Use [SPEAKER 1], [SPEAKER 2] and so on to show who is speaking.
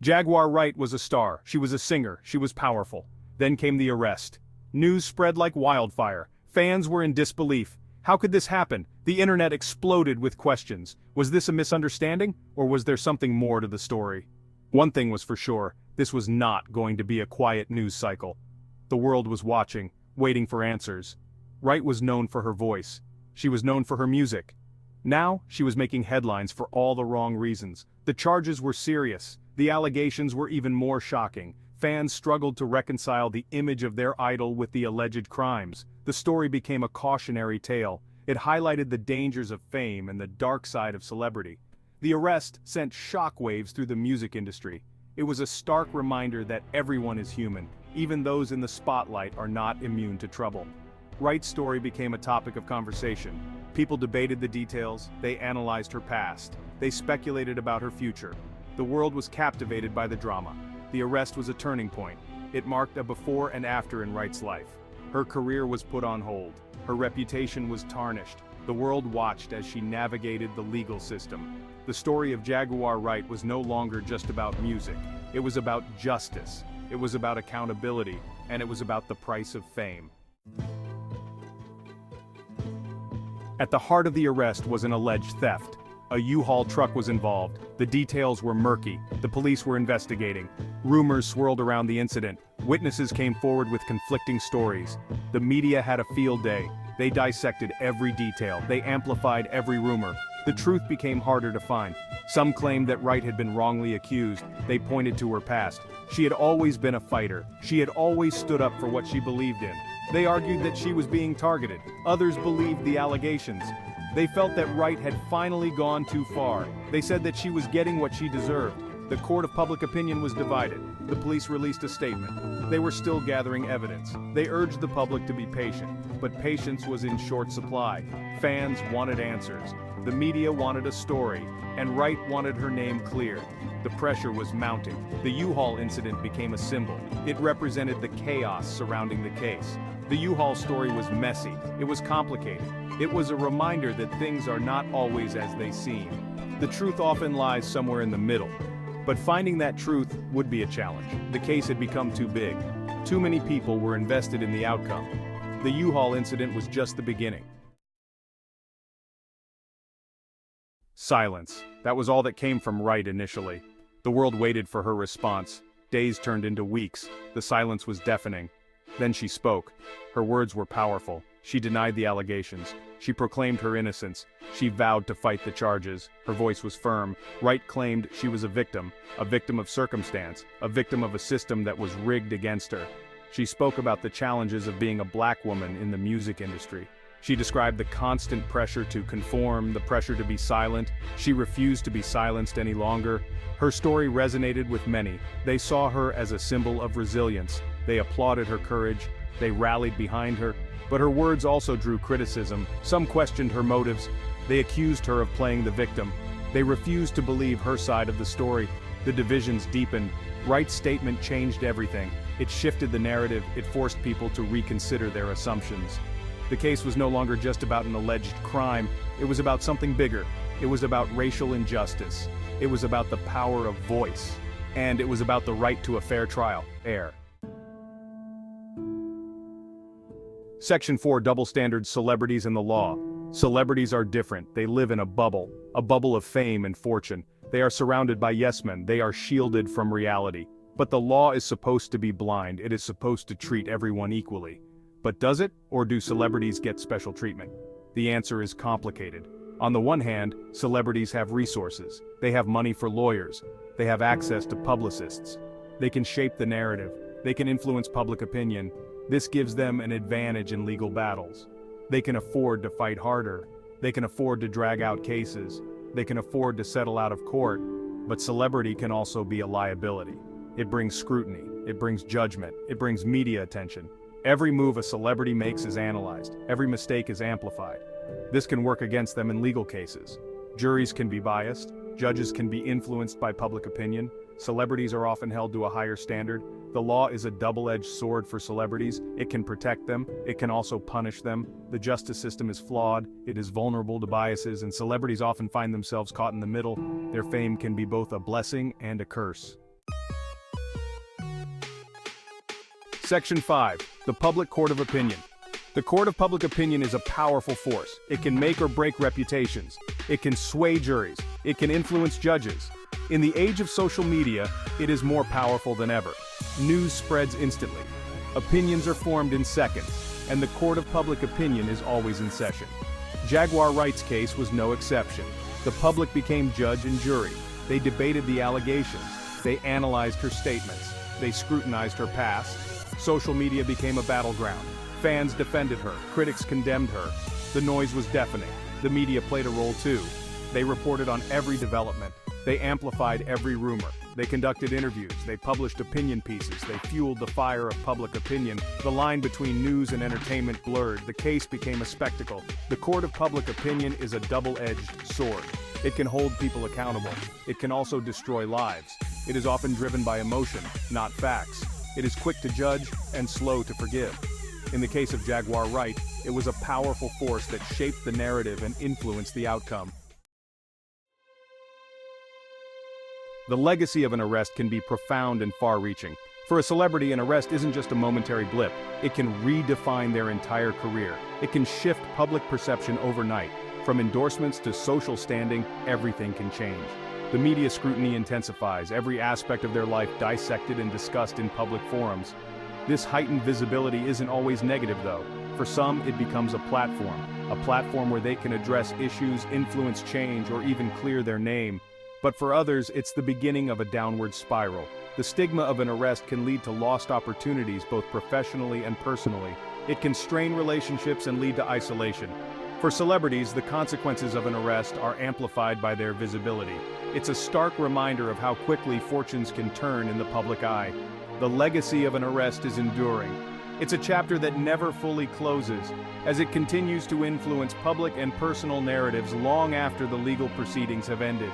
[SPEAKER 1] Jaguar Wright was a star, she was a singer, she was powerful. Then came the arrest. News spread like wildfire. Fans were in disbelief. How could this happen? The internet exploded with questions. Was this a misunderstanding, or was there something more to the story? One thing was for sure, this was not going to be a quiet news cycle. The world was watching, waiting for answers. Wright was known for her voice. She was known for her music. Now, she was making headlines for all the wrong reasons. The charges were serious. The allegations were even more shocking. Fans struggled to reconcile the image of their idol with the alleged crimes. The story became a cautionary tale. It highlighted the dangers of fame and the dark side of celebrity. The arrest sent shockwaves through the music industry. It was a stark reminder that everyone is human. Even those in the spotlight are not immune to trouble. Wright's story became a topic of conversation. People debated the details, they analyzed her past, they speculated about her future. The world was captivated by the drama. The arrest was a turning point. It marked a before and after in Wright's life. Her career was put on hold. Her reputation was tarnished. The world watched as she navigated the legal system. The story of Jaguar Wright was no longer just about music. It was about justice. It was about accountability. And it was about the price of fame. At the heart of the arrest was an alleged theft. A U-Haul truck was involved. The details were murky. The police were investigating. Rumors swirled around the incident. Witnesses came forward with conflicting stories. The media had a field day. They dissected every detail. They amplified every rumor. The truth became harder to find. Some claimed that Wright had been wrongly accused. They pointed to her past. She had always been a fighter. She had always stood up for what she believed in. They argued that she was being targeted. Others believed the allegations. They felt that Wright had finally gone too far. They said that she was getting what she deserved. The court of public opinion was divided. The police released a statement. They were still gathering evidence. They urged the public to be patient, but patience was in short supply. Fans wanted answers. The media wanted a story, and Wright wanted her name cleared. The pressure was mounting. The U-Haul incident became a symbol. It represented the chaos surrounding the case. The U-Haul story was messy. It was complicated. It was a reminder that things are not always as they seem. The truth often lies somewhere in the middle. But finding that truth would be a challenge. The case had become too big. Too many people were invested in the outcome. The U-Haul incident was just the beginning. Silence. That was all that came from Wright initially. The world waited for her response. Days turned into weeks. The silence was deafening. Then she spoke. Her words were powerful. She denied the allegations. She proclaimed her innocence. She vowed to fight the charges. Her voice was firm. Wright claimed she was a victim of circumstance, a victim of a system that was rigged against her. She spoke about the challenges of being a black woman in the music industry. She described the constant pressure to conform, the pressure to be silent. She refused to be silenced any longer. Her story resonated with many. They saw her as a symbol of resilience. They applauded her courage. They rallied behind her. But her words also drew criticism. Some questioned her motives. They accused her of playing the victim. They refused to believe her side of the story. The divisions deepened. Wright's statement changed everything. It shifted the narrative. It forced people to reconsider their assumptions. The case was no longer just about an alleged crime. It was about something bigger. It was about racial injustice. It was about the power of voice. And it was about the right to a fair trial. Section 4 Double Standards Celebrities and the Law. Celebrities are different. They live in a bubble of fame and fortune. They are surrounded by yes-men. They are shielded from reality. But the law is supposed to be blind. It is supposed to treat everyone equally. But does it, or do celebrities get special treatment? The answer is complicated. On the one hand, celebrities have resources. They have money for lawyers. They have access to publicists. They can shape the narrative. They can influence public opinion. This gives them an advantage in legal battles. They can afford to fight harder. They can afford to drag out cases. They can afford to settle out of court. But celebrity can also be a liability. It brings scrutiny. It brings judgment. It brings media attention. Every move a celebrity makes is analyzed. Every mistake is amplified. This can work against them in legal cases. Juries can be biased. Judges can be influenced by public opinion. Celebrities are often held to a higher standard. The law is a double-edged sword for celebrities. It can protect them. It can also punish them. The justice system is flawed. It is vulnerable to biases, and celebrities often find themselves caught in the middle. Their fame can be both a blessing and a curse. Section 5. The Public Court of Opinion. The court of public opinion is a powerful force. It can make or break reputations. It can sway juries. It can influence judges. In the age of social media, it is more powerful than ever. News spreads instantly. Opinions are formed in seconds, and the court of public opinion is always in session. Jaguar Wright's case was no exception. The public became judge and jury. They debated the allegations. They analyzed her statements. They scrutinized her past. Social media became a battleground. Fans defended her. Critics condemned her. The noise was deafening. The media played a role too. They reported on every development. They amplified every rumor. They conducted interviews. They published opinion pieces. They fueled the fire of public opinion. The line between news and entertainment blurred. The case became a spectacle. The court of public opinion is a double-edged sword. It can hold people accountable. It can also destroy lives. It is often driven by emotion, not facts. It is quick to judge and slow to forgive. In the case of Jaguar Wright, it was a powerful force that shaped the narrative and influenced the outcome. The legacy of an arrest can be profound and far-reaching. For a celebrity, an arrest isn't just a momentary blip. It can redefine their entire career. It can shift public perception overnight. From endorsements to social standing, everything can change. The media scrutiny intensifies, every aspect of their life dissected and discussed in public forums. This heightened visibility isn't always negative though. For some, it becomes a platform where they can address issues, influence change, or even clear their name. But for others, it's the beginning of a downward spiral. The stigma of an arrest can lead to lost opportunities both professionally and personally. It can strain relationships and lead to isolation. For celebrities, the consequences of an arrest are amplified by their visibility. It's a stark reminder of how quickly fortunes can turn in the public eye. The legacy of an arrest is enduring. It's a chapter that never fully closes, as it continues to influence public and personal narratives long after the legal proceedings have ended.